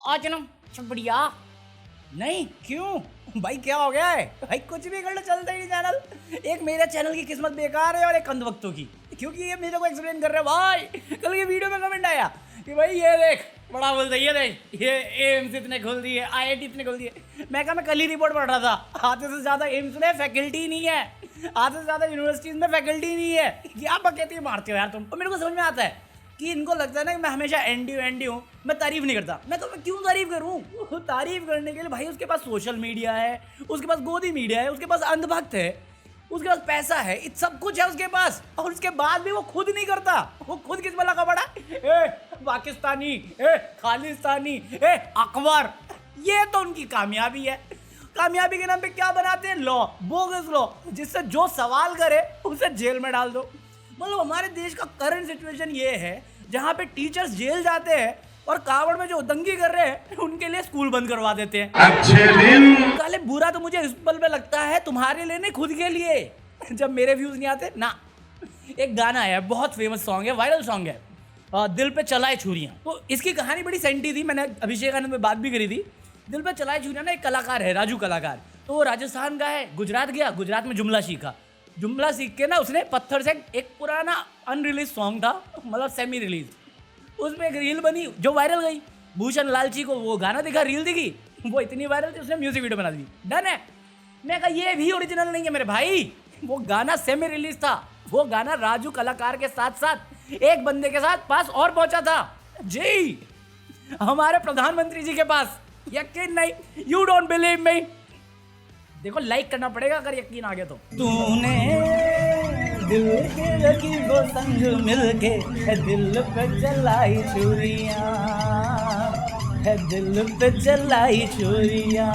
आज ना बढ़िया नहीं क्यों भाई, क्या हो गया है भाई? कुछ भी कर लो, चलता ही नहीं चैनल। एक मेरे चैनल की किस्मत बेकार है और एक कंद वक्तों की, क्योंकि ये मेरे को एक्सप्लेन कर रहे हैं भाई। कल ये वीडियो में कमेंट आया कि भाई ये देख बड़ा बोल रही है, देख ये एम्स इतने खोल दिए, IIT इतने खोल दिए। मैं कहा मैं कल ही रिपोर्ट पढ़ रहा था, आधे से ज्यादा एम्स में फैकल्टी नहीं है, आधे से ज्यादा यूनिवर्सिटीज में फैकल्टी नहीं है। क्या बकैती मारते हो यार तुम। और मेरे को समझ में आता है कि इनको लगता है ना कि मैं हमेशा एंडी हूँ, मैं तारीफ नहीं करता। मैं क्यों तारीफ करूँ? तारीफ करने के लिए भाई उसके पास सोशल मीडिया है, उसके पास गोदी मीडिया है, उसके पास अंधभक्त है, उसके पास पैसा है, सब कुछ है उसके पास, और उसके बाद भी वो खुद नहीं करता। वो खुद किस में लगा पड़ा? पाकिस्तानी, खालिस्तानी, अकबर। ये तो उनकी कामयाबी है। कामयाबी के नाम पे क्या बनाते हैं? लॉ, बोगस लॉ, जिससे जो सवाल करे उसे जेल में डाल दो। मतलब हमारे देश का करंट सिचुएशन ये है जहाँ पे टीचर्स जेल जाते हैं और कावड़ में जो दंगी कर रहे हैं उनके लिए स्कूल बंद करवा देते हैं। अच्छे दिन काले बुरा तो मुझे इस पल पे लगता है तुम्हारे लिए नहीं, खुद के लिए, जब मेरे व्यूज नहीं आते ना। एक गाना है, बहुत फेमस सॉन्ग है, वायरल सॉन्ग है, दिल पे चलाए छुरियां। तो इसकी कहानी बड़ी सेंटी थी, मैंने अभिषेक आनंद में बात भी करी थी। दिल पे चलाए छुरियां ना, एक कलाकार है राजू कलाकार, तो वो राजस्थान का है, गुजरात गया, गुजरात में जुमला सीखा। जुमला सीख के ना उसने पत्थर से एक पुराना अनरिलीज सॉन्ग था, मतलब सेमी रिलीज, उसमें एक रील बनी जो वायरल गई। भूषण लालची को वो गाना दिखा, रील दिखी, वो इतनी वायरल थी उसने म्यूजिक वीडियो बना दी। डन है। मैं कहा ये भी ओरिजिनल नहीं है मेरे भाई, वो गाना सेमी रिलीज था। वो गाना राजू कलाकार के साथ साथ एक बंदे के साथ पास और पहुंचा था जी, हमारे प्रधानमंत्री जी के पास। यकीन नहीं, यू डोंट बिलीव मी। देखो लाइक करना पड़ेगा अगर यकीन आ गया तो। तूने दिल के रकीबों संग मिलके दिल पे चलाई छुरियां, दिल पे चलाई छुरियां।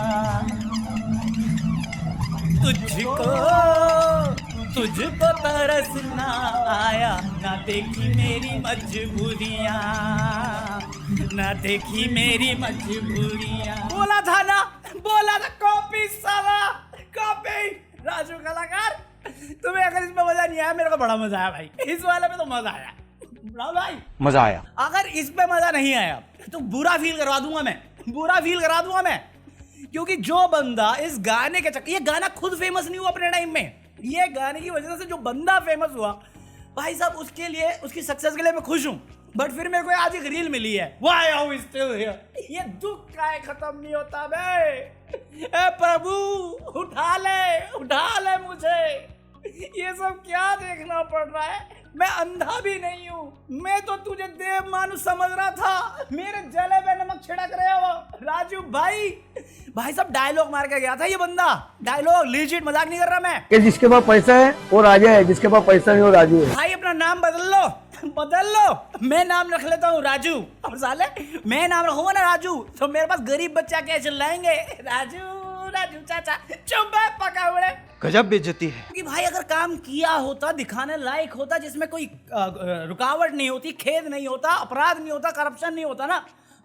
तुझको तरसना आया, ना देखी मेरी मजबूरियां, ना देखी मेरी मजबूरियां। बोला था ना, बोला था, कॉपी साला, कॉपी। राजू कलाकार, तुम्हें अगर इसमें मजा नहीं आया, मेरे को बड़ा मजा आया भाई। इस वाले में तो मजा आया भाई, मजा आया। अगर इस पे मजा नहीं आया तो बुरा फील करवा दूंगा मैं, बुरा फील करा दूंगा मैं। क्योंकि जो बंदा इस गाने के चक्कर, ये गाना खुद फेमस नहीं हुआ अपने टाइम में, ये गाने की वजह से जो बंदा फेमस हुआ भाई साहब, उसके लिए, उसकी सक्सेस के लिए मैं खुश हूं। बट फिर मेरे को आज एक रील मिली है, Why are we still here? ये दुख का खत्म नहीं होता बे। ए प्रभु उठा ले मुझे। ये सब क्या देखना पड़ रहा है? मैं अंधा भी नहीं हूँ, मैं तो तुझे देव मानुष समझ रहा था, मेरे जले पे नमक छिड़क रहे हो राजू भाई। भाई साहब डायलॉग मार के गया था ये बंदा, डायलॉग लीजिट, मजाक नहीं कर रहा मैं। कि जिसके पास पैसा है वो राजा है, जिसके पास पैसा नहीं वो राजू है। भाई अपना नाम बदल लो। मैं नाम रख लेता हूँ राजू, और साले मैं नाम रखूंगा ना राजू तो मेरे पास गरीब बच्चा क्या चिल्लाएंगे, राजू राजू चाचा। चुप है पका हुए, गजब बेइज्जती है। कि भाई अगर काम किया होता, दिखाने लायक होता, जिसमें कोई रुकावट नहीं होती, खेद नहीं होता, अपराध नहीं होता, करप्शन नहीं होता ना,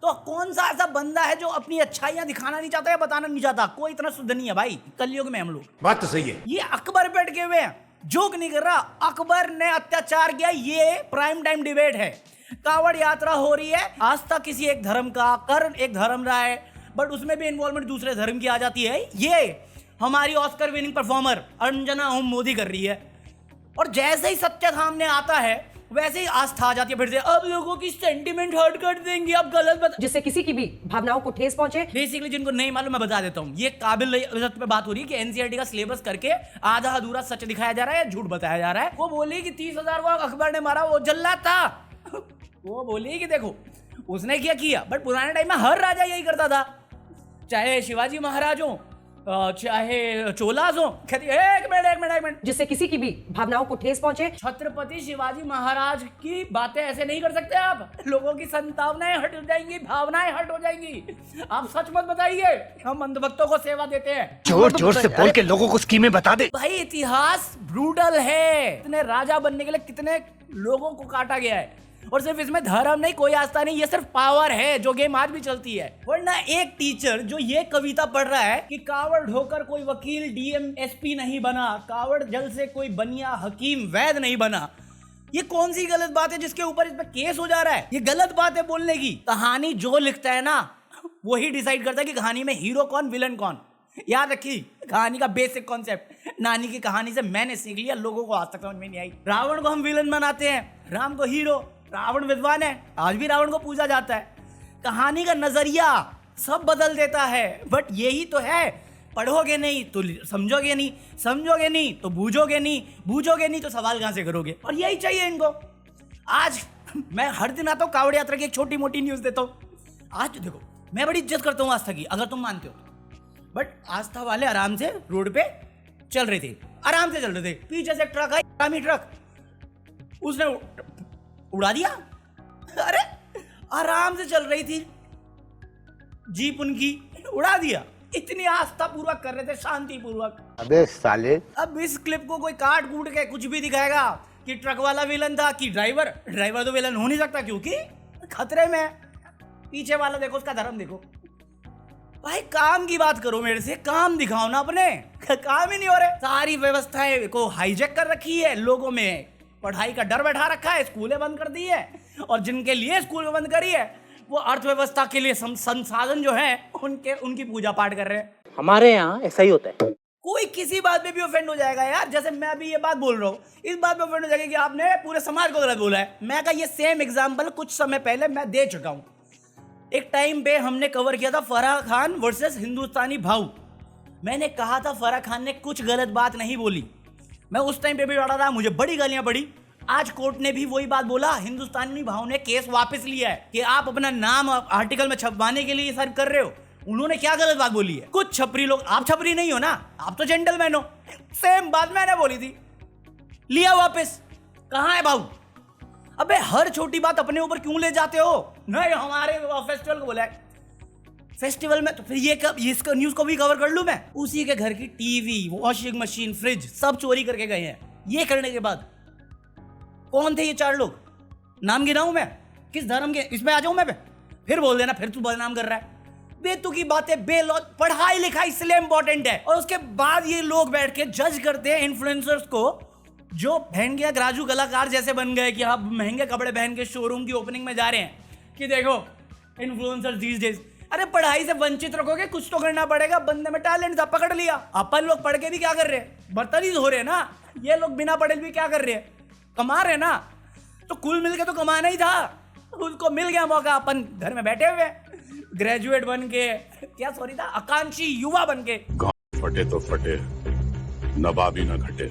तो कौन सा ऐसा बंदा है जो अपनी अच्छाइयां दिखाना नहीं चाहता या बताना नहीं चाहता? कोई इतना शुद्ध नहीं है भाई कलयुग में हम लोग। बात तो सही है। ये अकबर पे अटके हुए हैं, जोक नहीं कर रहा। अकबर ने अत्याचार किया, ये प्राइम टाइम डिबेट है। कावड़ यात्रा हो रही है, आस्था किसी एक धर्म का, कर्ण एक धर्म रहा है, बट उसमें भी इन्वॉल्वमेंट दूसरे धर्म की आ जाती है। ये हमारी Oscar winning performer Anjana Om Modi कर रही है, और जैसे ही सत्य सामने आता है वैसे ही आस्था आ जाती है फिर से। अब लोगों की सेंटिमेंट हर्ट कर देंगे, अब गलत बता, जिससे किसी की भी भावनाओं को ठेस पहुंचे। बेसिकली जिनको नहीं मालूम मैं बता देता हूँ, ये काबिल इज्जत पे बात हो रही है कि एनसीईआरटी का सिलेबस करके आधा अधूरा सच दिखाया जा रहा है या झूठ बताया जा रहा है। वो बोली कि 30,000 को अकबर ने मारा, वो जल्लाद था। वो बोली कि देखो उसने क्या किया, बट पुराने टाइम में हर राजा यही करता था, चाहे शिवाजी महाराज हो, चाहे चोलास हो। एक मिनट, जिससे किसी की भी भावनाओं को ठेस पहुंचे। छत्रपति शिवाजी महाराज की बातें ऐसे नहीं कर सकते आप, लोगों की संतावनाएं हट हो जाएंगी, भावनाएं हट हो जाएंगी। आप सच मत बताइए, हम अंधभक्तों को सेवा देते हैं। जोर से बोल के लोगों को स्कीमें बता दे। भाई इतिहास ब्रूटल है, कितने राजा बनने के लिए कितने लोगों को काटा गया है, और सिर्फ इसमें धर्म नहीं, कोई आस्था नहीं, ये सिर्फ पावर है जो गेम आज भी चलती है। वरना एक टीचर जो ये कविता पढ़ रहा है कि कावड़ ढोकर कोई वकील डीएम एसपी नहीं बना, कावड़ जल से कोई बनिया हकीम वैद नहीं बना, ये कौन सी गलत बात है जिसके ऊपर इस पे केस हो जा रहा है? ये गलत बात है बोलने की। कहानी जो लिखता है ना वही डिसाइड करता है कि कहानी में हीरो कौन विलन कौन। याद रखिए कहानी का बेसिक कॉन्सेप्ट नानी की कहानी से मैंने सीख लिया, लोगों को आज तक समझ में नहीं आई। रावण को हम विलन बनाते हैं, राम को हीरो। रावण विद्वान है, आज भी रावण को पूजा जाता है। कहानी का नजरिया सब बदल देता है, बट यही तो है, पढ़ोगे नहीं तो समझोगे नहीं, समझोगे नहीं तो बूझोगे नहीं, बूझोगे नहीं तो सवाल कहां से करोगे। और यही चाहिए इनको। आज मैं हर दिन आता हूँ कावड़ यात्रा की एक छोटी मोटी न्यूज देता हूँ। आज देखो मैं बड़ी इज्जत करता हूँ आस्था की, अगर तुम मानते हो, बट आस्था वाले आराम से रोड पे चल रहे थे, आराम से चल रहे थे, पीछे से ट्रक आई, आर्मी ट्रक, उसने उड़ा दिया। अरे आराम से चल रही थी जीप उनकी, उड़ा दिया। इतनी आस्था पूर्वक कर रहे थे, शांति पूर्वक। अबे साले, अब इस क्लिप को कोई काट कूट के कुछ भी दिखाएगा कि ट्रक वाला विलन था कि ड्राइवर तो विलन हो नहीं सकता क्योंकि खतरे में है। पीछे वाला देखो, उसका धर्म देखो। भाई काम की बात करो मेरे से, काम दिखाओ ना अपने। काम ही नहीं हो रहे। सारी व्यवस्थाएं को हाईजैक कर रखी है, लोगों में पढ़ाई का डर बैठा रखा है, स्कूलें बंद कर दी है, और जिनके लिए स्कूल बंद करी है वो अर्थव्यवस्था के लिए संसाधन जो है उनकी पूजा पाठ कर रहे हैं। हमारे यहाँ ऐसा ही होता है। कोई किसी बात में भी ऑफेंड हो जाएगा यार। जैसे मैं अभी ये बात बोल रहा हूँ, इस बात में ऑफेंड हो जाएगा कि आपने पूरे समाज को गलत बोला है। मैं का ये सेम एग्जांपल कुछ समय पहले मैं दे चुका हूँ। एक टाइम पे हमने कवर किया था फराह खान वर्सेस हिंदुस्तानी भाऊ। मैंने कहा था फराह खान ने कुछ गलत बात नहीं बोली। मैं उस टाइम पे भी बड़ा था, मुझे बड़ी गालियां पड़ी। आज कोर्ट ने भी वही बात बोला, हिंदुस्तानी भाऊ ने केस वापस लिया है कि आप अपना नाम आर्टिकल में छपवाने के लिए सर्व कर रहे हो। उन्होंने क्या गलत बात बोली है? कुछ छपरी लोग, आप छपरी नहीं हो ना, आप तो जेंटलमैन हो। सेम बात मैंने बोली थी, लिया वापस। कहां है भाऊ? अबे हर छोटी बात अपने ऊपर क्यों ले जाते हो? नहीं हमारे फेस्टिवल को बोला है, फेस्टिवल में तो फिर ये इसका न्यूज को भी कवर कर लूं मैं। उसी के घर की टीवी, वॉशिंग मशीन, फ्रिज सब चोरी करके गए हैं। ये करने के बाद कौन थे ये 4 लोग? नाम गिनाऊं मैं? किस धर्म के? इसमें आ जाऊं मैं? फिर बोल देना फिर तू बदनाम कर रहा है। बेतुकी बातें, बेलौत। पढ़ाई लिखाई इसलिए इंपॉर्टेंट है। और उसके बाद ये लोग बैठ के जज करते हैं इन्फ्लुएंसर्स को, जो बहन गया राजू कलाकार जैसे बन गए कि आप महंगे कपड़े पहन के शोरूम की ओपनिंग में जा रहे हैं कि देखो इन्फ्लुएंसर्स दीस डेज। अरे पढ़ाई से वंचित रखोगे, कुछ तो करना पड़ेगा। बंदे में टैलेंट था, पकड़ लिया। अपन लोग पढ़ के भी क्या कर रहे हैं? बर्तनीज हो रहे हैं ना। ये लोग बिना पढ़े भी क्या कर रहे हैं? कमा रहे ना। तो कुल मिल के तो कमाना ही था। उसको मिल गया मौका, अपन घर में बैठे हुए ग्रेजुएट बन के, क्या सॉरी था, आकांक्षी युवा बन के। फटे तो फटे, नवाबी न घटे।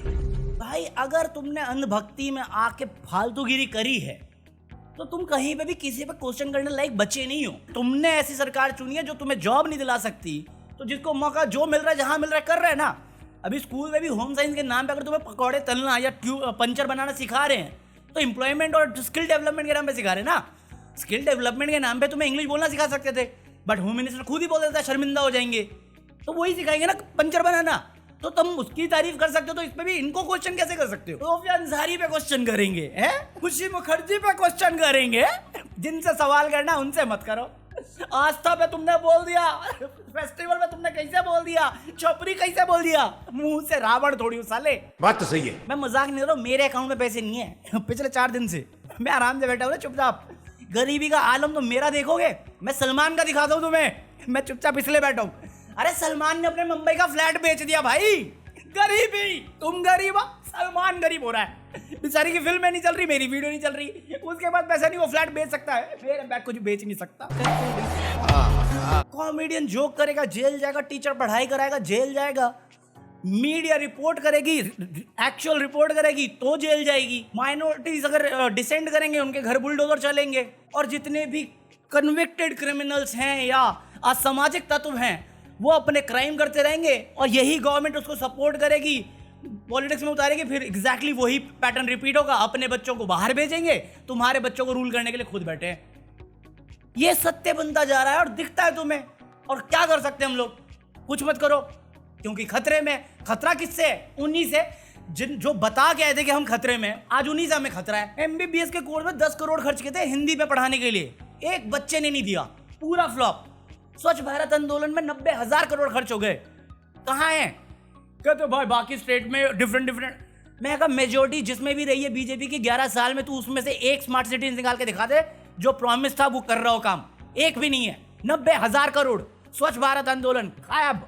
भाई अगर तुमने अंधभक्ति में आके फालतूगिरी करी है तो तुम कहीं पे भी किसी पे क्वेश्चन करने लायक बचे नहीं हो। तुमने ऐसी सरकार चुनी है जो तुम्हें जॉब नहीं दिला सकती, तो जिसको मौका जो मिल रहा है, जहां मिल रहा है कर रहे हैं ना। अभी स्कूल में भी होम साइंस के नाम पे अगर तुम्हें पकौड़े तलना या पंचर बनाना सिखा रहे हैं, तो एम्प्लॉयमेंट और स्किल डेवलपमेंट के नाम पे सिखा रहे हैं ना। स्किल डेवलपमेंट के नाम पे तुम्हें इंग्लिश बोलना सिखा सकते थे, बट होम मिनिस्टर खुद ही बोल देता है शर्मिंदा हो जाएंगे। तो वही सिखाएंगे ना पंचर बनाना। तो तुम उसकी तारीफ कर सकते हो, तो इस पे भी इनको क्वेश्चन कैसे कर सकते हो? तो अंसारी पे क्वेश्चन करेंगे, हैं? खुशी मुखर्जी पे क्वेश्चन करेंगे। जिनसे सवाल करना उनसे मत करो। आस्था पे तुमने बोल दिया, फेस्टिवल में तुमने कैसे बोल दिया, छपरी कैसे बोल दिया? मुंह से रावण थोड़ी साले। बात तो सही है। मैं मजाक नहीं कर रहा हूँ, मेरे अकाउंट में पैसे नहीं है। पिछले 4 दिन से मैं आराम से बैठा हूँ चुपचाप। गरीबी का आलम तो मेरा देखोगे, मैं सलमान का दिखाता हूँ तुम्हें। मैं चुपचाप इसलिए बैठा हूँ। अरे सलमान ने अपने मुंबई का फ्लैट बेच दिया भाई। गरीबी, तुम गरीब हो, सलमान गरीब हो रहा है। बेचारी की फिल्म नहीं चल रही, मेरी वीडियो नहीं चल रही, उसके बाद पैसा नहीं, वो फ्लैट बेच सकता है। मेरे बैग कुछ बेच नहीं सकता। कॉमेडियन जोक करेगा जेल जाएगा, टीचर पढ़ाई कराएगा जेल जाएगा, मीडिया रिपोर्ट करेगी, एक्चुअल रिपोर्ट करेगी तो जेल जाएगी, माइनॉरिटीज अगर डिसेंड करेंगे उनके घर बुलडोजर चलेंगे, और जितने भी कन्विक्टेड क्रिमिनल्स हैं या असामाजिक तत्व हैं वो अपने क्राइम करते रहेंगे, और यही गवर्नमेंट उसको सपोर्ट करेगी, पॉलिटिक्स में उतारेगी। फिर एग्जैक्टली वही पैटर्न रिपीट होगा। अपने बच्चों को बाहर भेजेंगे, तुम्हारे बच्चों को रूल करने के लिए खुद बैठे हैं। ये सत्य बनता जा रहा है और दिखता है तुम्हें। और क्या कर सकते हैं हम लोग? कुछ मत करो, क्योंकि खतरे में। खतरा किससे है? उन्हीं से जो बता के आए थे कि हम खतरे में। आज उन्हीं से हमें खतरा है। एमबीबीएस के कोर्स में 10 करोड़ खर्च किए थे हिंदी में पढ़ाने के लिए, एक बच्चे ने नहीं दिया, पूरा फ्लॉप। स्वच्छ भारत आंदोलन में 90,000 करोड़ खर्च हो गए, कहाँ हैं? कहते भाई बाकी स्टेट में डिफरेंट। मैं कहा मेजोरिटी जिसमें भी रही है बीजेपी की 11 साल में, तो उसमें से एक स्मार्ट सिटी निकाल के दिखा दे जो प्रॉमिस था वो कर रहा हो काम। एक भी नहीं है। 90,000 करोड़। स्वच्छ भारत आंदोलन गायब।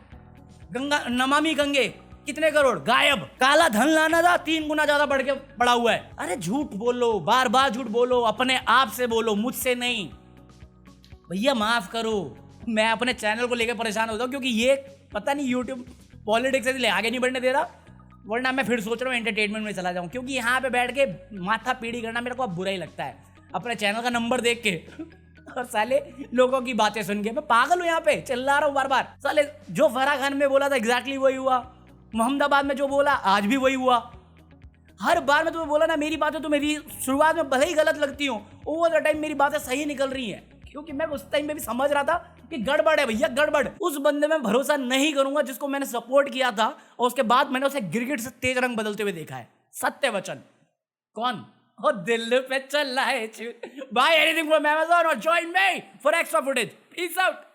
गंगा नमामि गंगे कितने करोड़ गायब। काला धन लाना था 3 गुना ज्यादा बढ़ के पड़ा हुआ है। अरे झूठ बोलो, बार बार झूठ बोलो, अपने आप से बोलो, मुझसे नहीं। भैया माफ करो, मैं अपने चैनल को लेकर परेशान होता हूँ क्योंकि ये पता नहीं यूट्यूब पॉलिटिक्स से आगे नहीं बढ़ने दे रहा, वरना मैं फिर सोच रहा हूँ एंटरटेनमेंट में चला जाऊँ, क्योंकि यहाँ पे बैठ के माथा पीड़ी करना मेरे को अब बुरा ही लगता है अपने चैनल का नंबर देख के और साले लोगों की बातें सुन के। मैं पागल हूँ यहाँ पे, चिल्ला रहा हूँ बार बार। साले जो फराह खान में बोला था एग्जैक्टली वही हुआ, मोहम्मदाबाद में जो बोला आज भी वही हुआ। हर बार मैं तुम्हें बोला ना, मेरी बातें तो मेरी शुरुआत में भले ही गलत लगती हूँ, ओवर द टाइम मेरी बातें सही निकल रही हैं, क्योंकि मैं उस टाइम पे भी समझ रहा था कि गड़बड़ है भैया, गड़बड़। उस बंदे में भरोसा नहीं करूंगा जिसको मैंने सपोर्ट किया था और उसके बाद मैंने उसे गिरगिट से तेज रंग बदलते हुए देखा है। सत्य वचन। कौन? और दिल पे चल रहा है। बाय एनीथिंग फ्रॉम Amazon और join me for extra footage. Peace out.